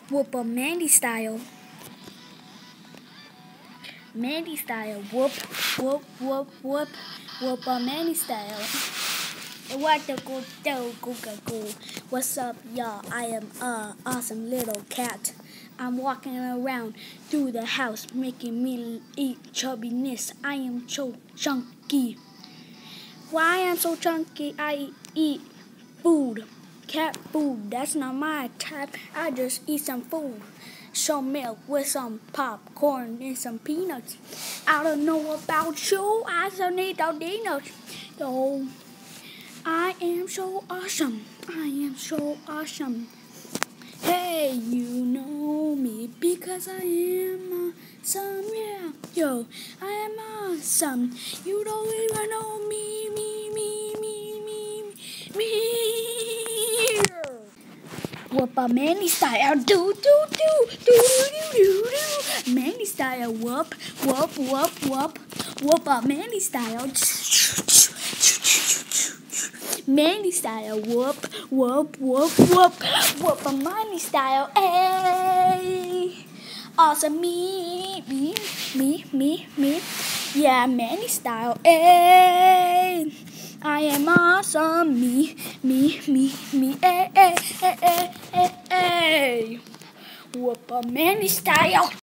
Whoop a Mandy style. Mandy style. Whoop, whoop, whoop, whoop. Whoop a Mandy style. What the go do go go go. What's up, y'all? I am a awesome little cat. I'm walking around through the house, making me eat chubbiness. I am so chunky. Why I'm so chunky? I eat food. Cat food. That's not my type. I just eat some food. Some milk with some popcorn and some peanuts. I don't know about you. I just need those peanuts. So I am so awesome. I am so awesome. Hey, you know me because I am awesome. Yeah, yo, I am awesome. You don't even know me. Whoop a Mandy style, do do do do do do do. Mandy style, whoop whoop whoop whoop. Whoop a Mandy style. Mandy style, whoop whoop whoop whoop. Whoop a Mandy style, hey. Awesome, me. Yeah, Mandy style, hey. I am awesome, me, hey. Whoop a Mandy style.